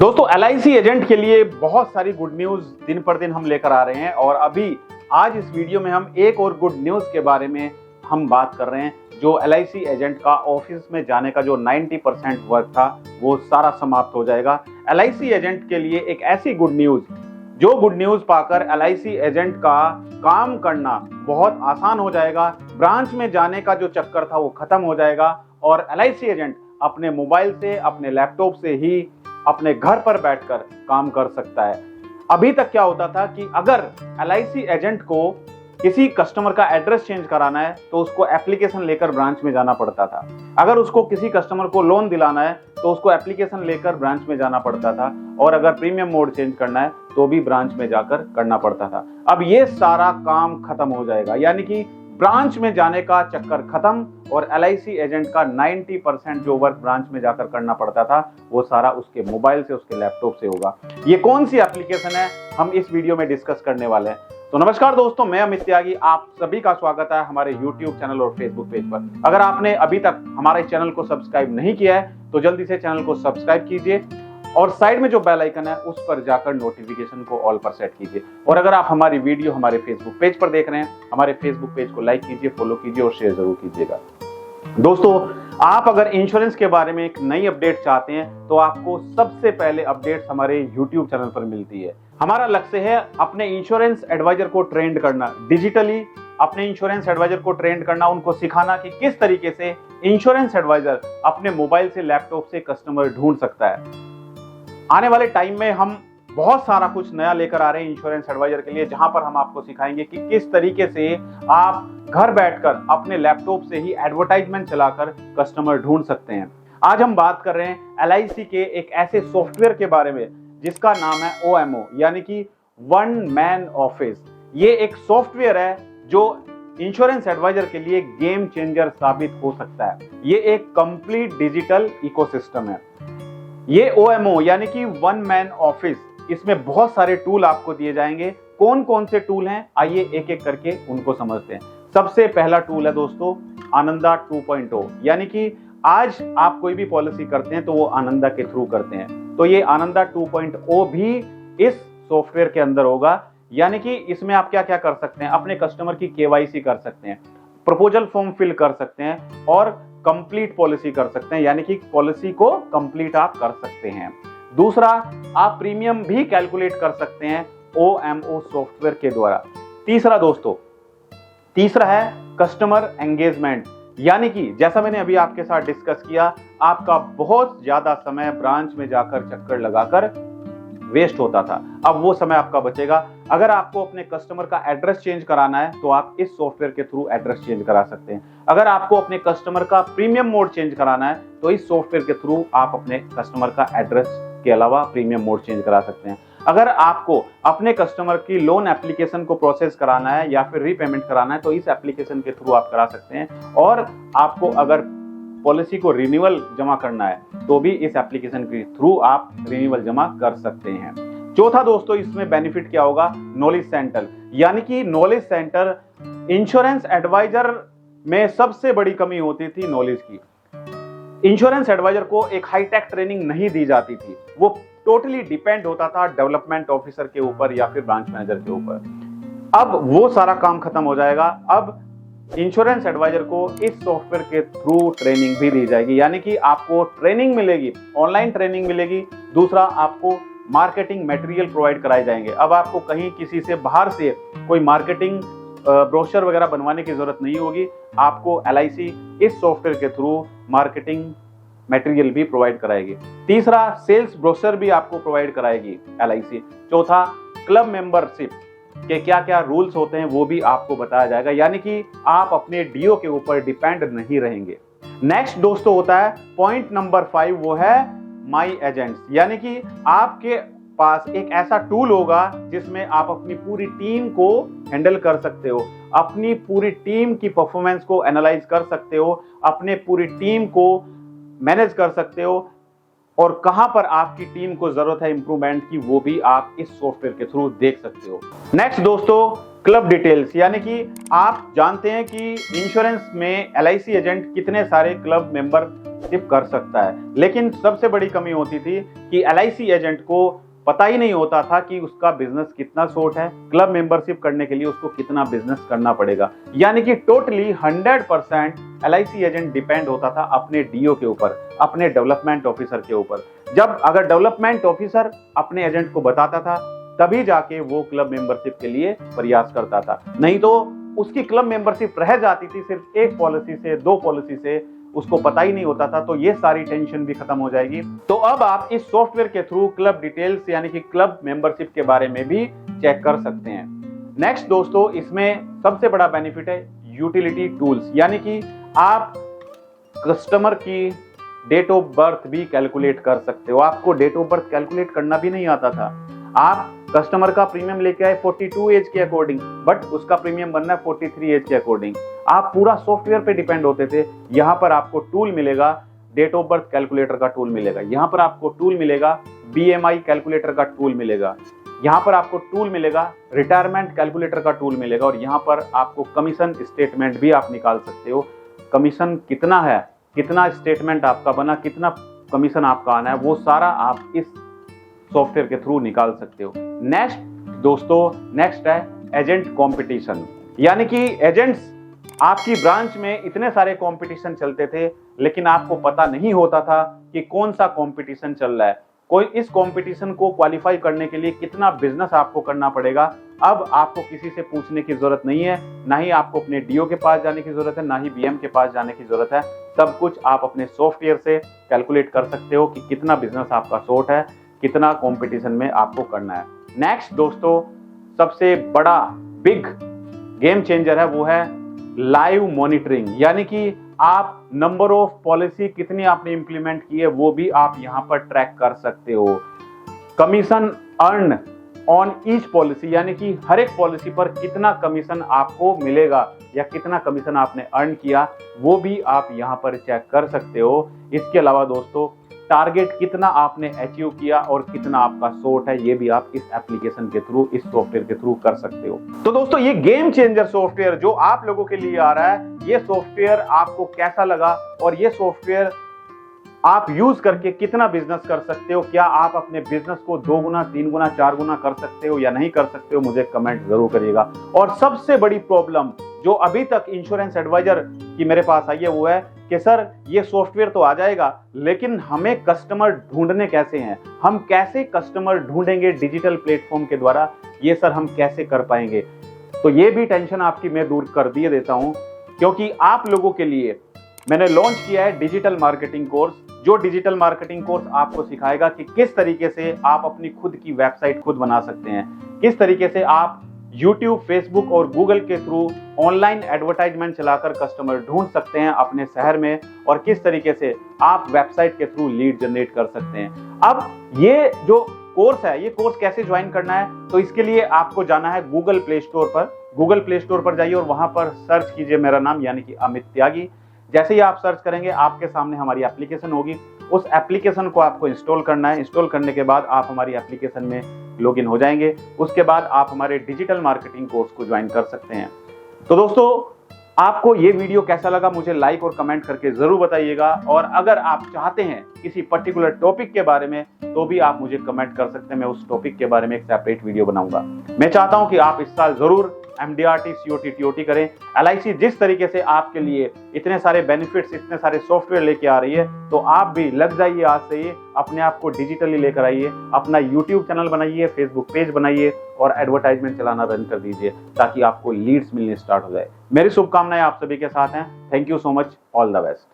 दोस्तों LIC agent के लिए बहुत सारी गुड न्यूज दिन पर दिन हम लेकर आ रहे हैं और अभी आज इस वीडियो में हम एक और गुड न्यूज के बारे में हम बात कर रहे हैं। जो LIC एजेंट का ऑफिस में जाने का जो 90% वर्क था वो सारा समाप्त हो जाएगा। LIC एजेंट के लिए एक ऐसी गुड न्यूज, जो गुड न्यूज पाकर LIC एजेंट का काम करना बहुत आसान हो जाएगा। ब्रांच में जाने का जो चक्कर था वो खत्म हो जाएगा और LIC एजेंट अपने मोबाइल से, अपने लैपटॉप से ही अपने घर पर बैठकर काम कर सकता है। अभी तक क्या होता था कि अगर LIC एजेंट को किसी कस्टमर का एड्रेस चेंज कराना है तो उसको एप्लीकेशन लेकर ब्रांच में जाना पड़ता था। अगर उसको किसी कस्टमर को लोन दिलाना है तो उसको एप्लीकेशन लेकर ब्रांच में जाना पड़ता था और अगर प्रीमियम मोड चेंज करना है तो भी ब्रांच में जाकर करना पड़ता था। अब ये सारा काम खत्म हो जाएगा, यानी कि ब्रांच में जाने का चक्कर खत्म और LIC एजेंट का 90% जो वर्क ब्रांच में जाकर करना पड़ता था वो सारा उसके मोबाइल से, उसके लैपटॉप से होगा। ये कौन सी एप्लीकेशन है, हम इस वीडियो में डिस्कस करने वाले हैं। तो नमस्कार दोस्तों, मैं अमित त्यागी, आप सभी का स्वागत है हमारे YouTube चैनल और Facebook पेज पर। अगर आपने अभी तक हमारे चैनल को सब्सक्राइब नहीं किया है तो जल्दी से चैनल को सब्सक्राइब कीजिए और साइड में जो बेल आइकन है उस पर जाकर नोटिफिकेशन को ऑल पर सेट कीजिए। और अगर आप हमारी वीडियो हमारे फेसबुक पेज पर देख रहे हैं, हमारे फेसबुक पेज को लाइक कीजिए, फॉलो कीजिए और शेयर जरूर कीजिएगा। दोस्तों, आप अगर इंश्योरेंस के बारे में एक नई अपडेट चाहते हैं तो आपको सबसे पहले अपडेट्स हमारे YouTube चैनल पर मिलती है। हमारा लक्ष्य है अपने इंश्योरेंस एडवाइजर को ट्रेंड करना, डिजिटली अपने इंश्योरेंस एडवाइजर को ट्रेंड करना, उनको सिखाना कि किस तरीके से इंश्योरेंस एडवाइजर अपने मोबाइल से, लैपटॉप से कस्टमर ढूंढ सकता है। आने वाले टाइम में हम बहुत सारा कुछ नया लेकर आ रहे हैं इंश्योरेंस एडवाइजर के लिए, जहां पर हम आपको सिखाएंगे कि किस तरीके से आप घर बैठकर अपने लैपटॉप से ही एडवर्टाइजमेंट चलाकर कस्टमर ढूंढ सकते हैं। आज हम बात कर रहे हैं LIC के एक ऐसे सॉफ्टवेयर के बारे में जिसका नाम है OMO, यानी कि वन मैन ऑफिस। ये एक सॉफ्टवेयर है जो इंश्योरेंस एडवाइजर के लिए गेम चेंजर साबित हो सकता है। ये एक कंप्लीट डिजिटल इकोसिस्टम है। ये OMO यानी कि वन मैन ऑफिस, इसमें बहुत सारे टूल आपको दिए जाएंगे। कौन कौन से टूल हैं, आइए एक एक करके उनको समझते हैं। सबसे पहला टूल है दोस्तों आनंदा 2.0, यानी कि आज आप कोई भी पॉलिसी करते हैं तो वो आनंदा के थ्रू करते हैं, तो ये आनंदा 2.0 भी इस सॉफ्टवेयर के अंदर होगा। यानी कि इसमें आप क्या क्या कर सकते हैं, अपने कस्टमर की KYC कर सकते हैं, प्रपोजल फॉर्म फिल कर सकते हैं और कंप्लीट पॉलिसी कर सकते हैं, यानी कि पॉलिसी को कंप्लीट आप कर सकते हैं। दूसरा, आप प्रीमियम भी कैलकुलेट कर सकते हैं OMO सॉफ्टवेयर के द्वारा। तीसरा दोस्तों, तीसरा है कस्टमर एंगेजमेंट, यानी कि जैसा मैंने अभी आपके साथ डिस्कस किया, आपका बहुत ज्यादा समय ब्रांच में जाकर चक्कर लगाकर वेस्ट होता था, अब वो समय आपका बचेगा। अगर आपको अपने कस्टमर का एड्रेस चेंज कराना है तो आप इस सॉफ्टवेयर के थ्रू एड्रेस चेंज करा सकते हैं। अगर आपको अपने कस्टमर का प्रीमियम मोड चेंज कराना है तो इस सॉफ्टवेयर के थ्रू आप अपने कस्टमर का एड्रेस के अलावा प्रीमियम मोड चेंज करा सकते हैं। अगर आपको अपने कस्टमर की लोन एप्लीकेशन को प्रोसेस कराना है या फिर रीपेमेंट कराना है तो इस एप्लीकेशन के थ्रू आप करा सकते हैं। और आपको अगर पॉलिसी को रिन्यूअल जमा करना है तो भी इस एप्लीकेशन के थ्रू आप रिन्यूअल जमा कर सकते हैं। चौथा दोस्तों, इसमें बेनिफिट क्या होगा, नॉलेज सेंटर, यानी कि नॉलेज सेंटर, इंश्योरेंस एडवाइजर में सबसे बड़ी कमी होती थी नॉलेज की। इंश्योरेंस एडवाइजर को एक हाईटेक ट्रेनिंग नहीं दी जाती थी, वो टोटली डिपेंड होता था डेवलपमेंट ऑफिसर के ऊपर या फिर ब्रांच मैनेजर के ऊपर। अब वो सारा काम खत्म हो जाएगा। अब इंश्योरेंस एडवाइजर को इस सॉफ्टवेयर के थ्रू ट्रेनिंग भी दी जाएगी, यानी कि आपको ट्रेनिंग मिलेगी, ऑनलाइन ट्रेनिंग मिलेगी। दूसरा, आपको मार्केटिंग मटेरियल प्रोवाइड कराए जाएंगे। अब आपको कहीं किसी से बाहर से कोई मार्केटिंग ब्रोशर वगैरह बनवाने की जरूरत नहीं होगी, आपको LIC इस सॉफ्टवेयर के थ्रू मार्केटिंग मटेरियल भी प्रोवाइड कराएगी। तीसरा, सेल्स ब्रोशर भी आपको प्रोवाइड कराएगी LIC। चौथा, क्लब मेंबरशिप के क्या क्या रूल्स होते हैं वो भी आपको बताया जाएगा, यानी कि आप अपने DO के ऊपर डिपेंड नहीं रहेंगे। नेक्स्ट दोस्तों होता है पॉइंट नंबर 5, वो है माई एजेंट्स, यानी कि आपके पास एक ऐसा टूल होगा जिसमें आप अपनी पूरी टीम को हैंडल कर सकते हो, अपनी पूरी टीम की परफॉर्मेंस को एनालाइज कर सकते हो, अपने पूरी टीम को मैनेज कर सकते हो और कहां पर आपकी टीम को जरूरत है इंप्रूवमेंट की, वो भी आप इस सॉफ्टवेयर के थ्रू देख सकते हो। नेक्स्ट दोस्तों, क्लब डिटेल्स, यानी कि आप जानते हैं कि इंश्योरेंस में LIC एजेंट कितने सारे क्लब मेंबर मेंबरशिप कर सकता है। लेकिन सबसे बड़ी कमी होती थी कि LIC एजेंट को पता ही नहीं होता था कि उसका बिजनेस कितना शॉर्ट है, क्लब मेंबरशिप करने के लिए उसको कितना बिजनेस करना पड़ेगा। यानी कि टोटली 100% LIC एजेंट डिपेंड होता था अपने DO के ऊपर, अपने डेवलपमेंट ऑफिसर के ऊपर। जब अगर डेवलपमेंट ऑफिसर अपने एजेंट को बताता था तभी जाके वो क्लब मेंबरशिप के लिए प्रयास करता था, नहीं तो उसकी क्लब मेंबरशिप रह जाती थी सिर्फ एक पॉलिसी से, 2 पॉलिसी से, उसको पता ही नहीं होता था। तो ये सारी टेंशन भी खत्म हो जाएगी। तो अब आप इस सॉफ्टवेयर के थ्रू क्लब डिटेल्स यानी कि क्लब मेंबरशिप के बारे में भी चेक कर सकते हैं। नेक्स्ट दोस्तों, इसमें सबसे बड़ा बेनिफिट है यूटिलिटी टूल्स, यानी कि आप कस्टमर की डेट ऑफ बर्थ भी कैलकुलेट कर सकते हो। आपको डेट ऑफ बर्थ कैलकुलेट करना भी नहीं आता था। आप कस्टमर का प्रीमियम लेके आए 42 एज के अकॉर्डिंग, बट उसका प्रीमियम बनना है 43 एज के अकॉर्डिंग। आप पूरा सॉफ्टवेयर पे डिपेंड होते थे। यहाँ पर आपको टूल मिलेगा, डेट ऑफ बर्थ कैलकुलेटर का टूल मिलेगा, यहाँ पर आपको टूल मिलेगा BMI कैलकुलेटर का टूल मिलेगा, यहाँ पर आपको टूल मिलेगा रिटायरमेंट कैलकुलेटर का टूल मिलेगा, और यहाँ पर आपको कमीशन स्टेटमेंट भी आप निकाल सकते हो। कमीशन कितना है, कितना स्टेटमेंट आपका बना, कितना कमीशन आपका आना है, वो सारा आप इस सॉफ्टवेयर के थ्रू निकाल सकते हो। नेक्स्ट दोस्तों, नेक्स्ट है एजेंट कंपटीशन, यानी कि एजेंट्स आपकी ब्रांच में इतने सारे कंपटीशन चलते थे लेकिन आपको पता नहीं होता था कि कौन सा कंपटीशन चल रहा है, कोई इस कंपटीशन को क्वालिफाई करने के लिए कितना बिजनेस आपको करना पड़ेगा। अब आपको किसी से पूछने की जरूरत नहीं है, ना ही आपको अपने DO के पास जाने की जरूरत है, ना ही BM के पास जाने की जरूरत है। सब कुछ आप अपने सॉफ्टवेयर से कैलकुलेट कर सकते हो कि कितना बिजनेस आपका शॉर्ट है, कितना कंपटीशन में आपको करना है। नेक्स्ट दोस्तों, सबसे बड़ा बिग गेम चेंजर है, वो है लाइव मॉनिटरिंग, यानी कि आप नंबर ऑफ पॉलिसी कितनी आपने इंप्लीमेंट की है वो भी आप यहां पर ट्रैक कर सकते हो। Commission earn on each policy, यानी कि हर एक पॉलिसी पर कितना कमीशन आपको मिलेगा या कितना कमीशन आपने अर्न किया वो भी आप यहां पर चेक कर सकते हो। इसके अलावा दोस्तों, टारगेट कितना आपने अचीव किया और कितना आपका शॉर्ट है, ये भी आप इस एप्लीकेशन के थ्रू, इस सॉफ्टवेयर के थ्रू कर सकते हो। तो दोस्तों, ये गेम चेंजर सॉफ्टवेयर जो आप लोगों के लिए आ रहा है, ये सॉफ्टवेयर आपको कैसा लगा और ये सॉफ्टवेयर आप यूज करके कितना बिजनेस कर सकते हो, क्या आप अपने बिजनेस को 2 गुना, 3 गुना, 4 गुना कर सकते हो या नहीं कर सकते हो, मुझे कमेंट जरूर करिएगा। और सबसे बड़ी प्रॉब्लम जो अभी तक इंश्योरेंस एडवाइजर की मेरे पास आई है वो है कि सर ये सॉफ्टवेयर तो आ जाएगा लेकिन हमें कस्टमर ढूंढने कैसे हैं, हम कैसे कस्टमर ढूंढेंगे डिजिटल प्लेटफॉर्म के द्वारा, ये सर हम कैसे कर पाएंगे। तो ये भी टेंशन आपकी मैं दूर कर दिए देता हूं, क्योंकि आप लोगों के लिए मैंने लॉन्च किया है डिजिटल मार्केटिंग कोर्स, जो डिजिटल मार्केटिंग कोर्स आपको सिखाएगा कि किस तरीके से आप अपनी खुद की वेबसाइट खुद बना सकते हैं, किस तरीके से आप YouTube, Facebook और Google के थ्रू ऑनलाइन एडवर्टाइजमेंट चलाकर कस्टमर ढूंढ सकते हैं अपने शहर में, और किस तरीके से आप वेबसाइट के थ्रू लीड जनरेट कर सकते हैं। अब ये जो कोर्स है, ये कोर्स कैसे ज्वाइन करना है, तो इसके लिए आपको जाना है गूगल प्ले स्टोर पर। गूगल प्ले स्टोर पर जाइए और वहां पर सर्च कीजिए मेरा नाम, यानी कि अमित त्यागी। जैसे ही आप सर्च करेंगे आपके सामने हमारी एप्लीकेशन होगी, उस एप्लीकेशन को आपको इंस्टॉल करना है। इंस्टॉल करने के बाद आप हमारी एप्लीकेशन में लॉगिन हो जाएंगे। उसके बाद आप हमारे डिजिटल मार्केटिंग कोर्स को ज्वाइन कर सकते हैं। तो दोस्तों, आपको ये वीडियो कैसा लगा मुझे लाइक और कमेंट करके जरूर बताइएगा, और अगर आप चाहते हैं किसी पर्टिकुलर टॉपिक के बारे में तो भी आप मुझे कमेंट कर सकते हैं, मैं उस टॉपिक के बारे में एक सेपरेट वीडियो बनाऊंगा। मैं चाहता हूं कि आप इस साल जरूर MDRT COT TOT करें। LIC जिस तरीके से आपके लिए इतने सारे बेनिफिट्स, इतने सारे सॉफ्टवेयर लेके आ रही है, तो आप भी लग जाइए आज से ही, अपने आप को डिजिटली लेकर आइए, अपना YouTube चैनल बनाइए, Facebook पेज बनाइए और एडवर्टाइजमेंट चलाना रन कर दीजिए, ताकि आपको लीड्स मिलने स्टार्ट हो जाए। मेरी शुभकामनाएं आप सभी के साथ हैं। Thank you so much, all the best.